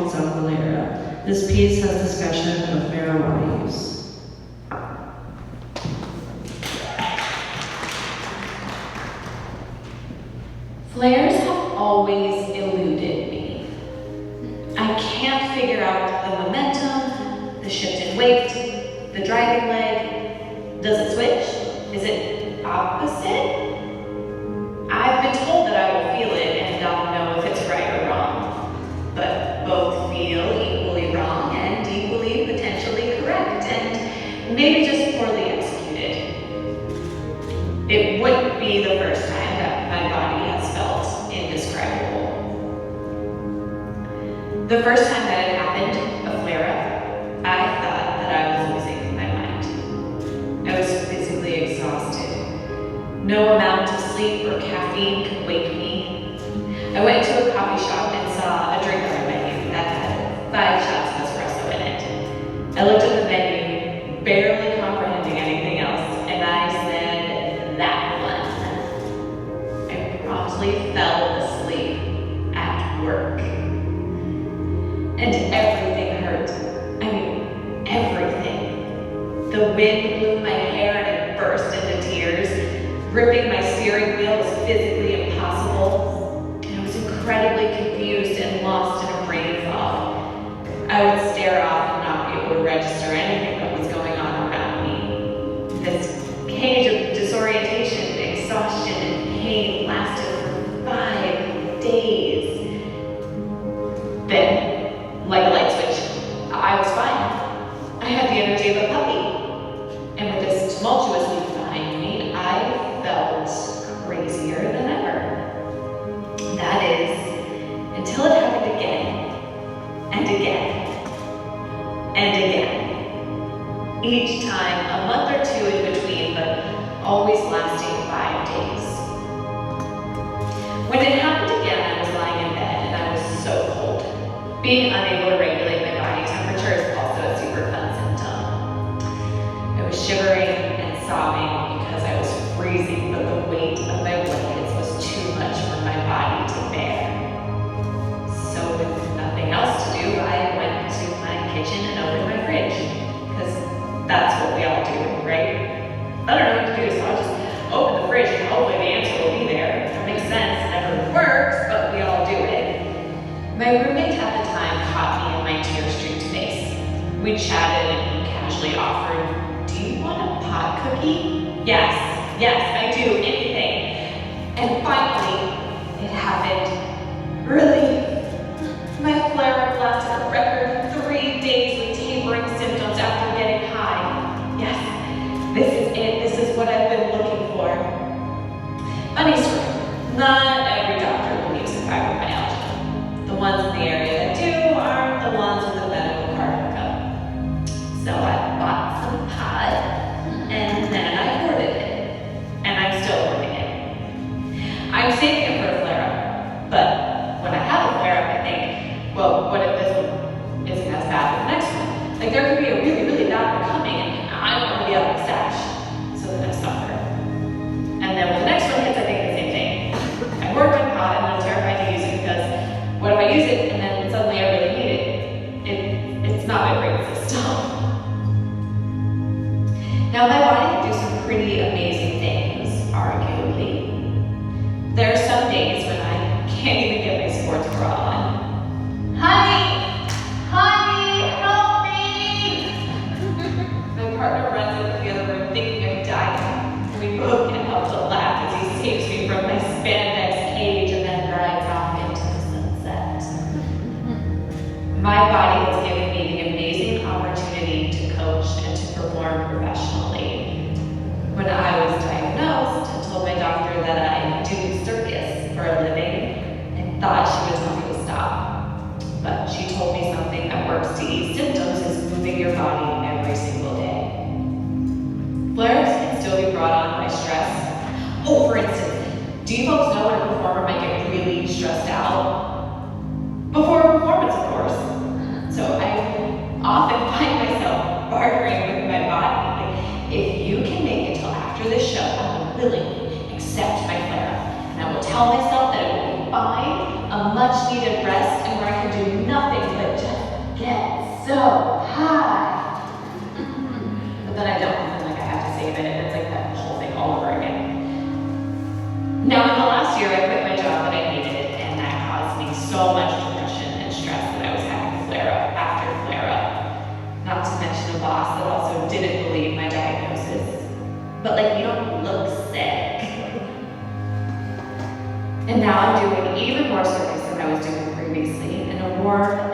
songs on the lyra. This piece has discussion of marijuana use. Flares have always eluded me. I can't figure out the momentum, the shift in weight, the driving leg. Does it switch? Is it opposite? I've been told that I will feel it and I'll know if it's right or wrong. But both feel equally wrong and equally potentially correct, and maybe just poorly executed. It wouldn't be the first time that my body has felt indescribable. The first time that it happened, a flare-up, I thought that I was losing my mind. I was physically exhausted. No amount of sleep or caffeine could wake me. I went to a coffee shop and saw a drink on the menu that had 5 shots of espresso in it. I looked at the menu, barely comprehending anything else, and I said, that one. I promptly fell asleep at work. And everything hurt. I mean, everything. The wind blew my hair and it burst into tears. Gripping my steering wheel was physically impossible, and I was incredibly confused and lost in a brain fog. I would stare off and not be able to register anything that was going on around me. This cage of disorientation, exhaustion, and pain lasted for 5 days. Then, like a light switch, I was fine. I had the energy of a puppy, and with this tumultuous leap behind me, I felt crazier than ever. That is, until it happened again, and again, and again. Each time, a month or 2 in between, but always lasting 5 days. When it happened again, I was lying in bed and I was so cold. Being unable to regulate my body temperature is also a super fun symptom. I was shivering and sobbing because I was freezing, but the weight of my blankets was too much for my body to bear. So with nothing else to do, I went to my kitchen and opened my fridge, because that's what we all do, right? I don't know what to do, so I'll just open the fridge and hopefully the answer will be there. That makes sense, it never works, but we all do it. My roommate at the time caught me in my tear-streaked face. We chatted and he casually offered, "Do you want a pot cookie?" Yes, I do, anything. And finally, it happened. Really? My flare-up lasted a record 3 days with tapering symptoms after getting high. Yes, this is it. This is what I've been looking for. Funny story. Not every doctor believes in fibromyalgia. The ones in the area that do aren't the ones with a medical card code. So I bought some pot, and then I hoarded it. And I'm still hoarding it. I'm saving it for a flare-up. But when I have a flare-up, I think, well, what if this one isn't as bad as the next one? Like, there could be a really, really bad one coming, and I don't want to be out of my stash. So then I suffer. And then when the next one hits, I think the same thing. I hoard my pot, and I'm terrified to use it because what if I use it and then suddenly I really need it? It's not my brain system. Now, my body can do some pretty amazing things, arguably. There are some days when I can't even get my sports bra on. Honey, help me! My partner runs into the other room thinking I'm dying, and we both can't help but laugh as he saves me from my spandex cage and then rides off into the sunset. My body has given me the amazing opportunity to coach and to perform professionally. When I was diagnosed and told my doctor that I do circus for a living, I thought she would tell me to stop. But she told me something that works to ease symptoms is moving your body every single day. Flares can still be brought on by stress. Oh, for instance, do you folks know when a performer might get really stressed out? Before a performance, of course. So I often find myself bartering with my body. Like, if you can make it till after this show, I will willingly accept my flare-up. And I will tell myself that it will be fine, a much-needed rest, and where I can do nothing but get so high. But then I don't, and like I have to save it, and it's like that whole thing all over again. Now in the last year, I quit my job that I hated, and that caused me so much depression and stress that I was having flare-up after flare-up. Not to mention a boss that also didn't believe my diagnosis. But like, you don't look sick. And now I'm doing even more circus than I was doing previously, in a more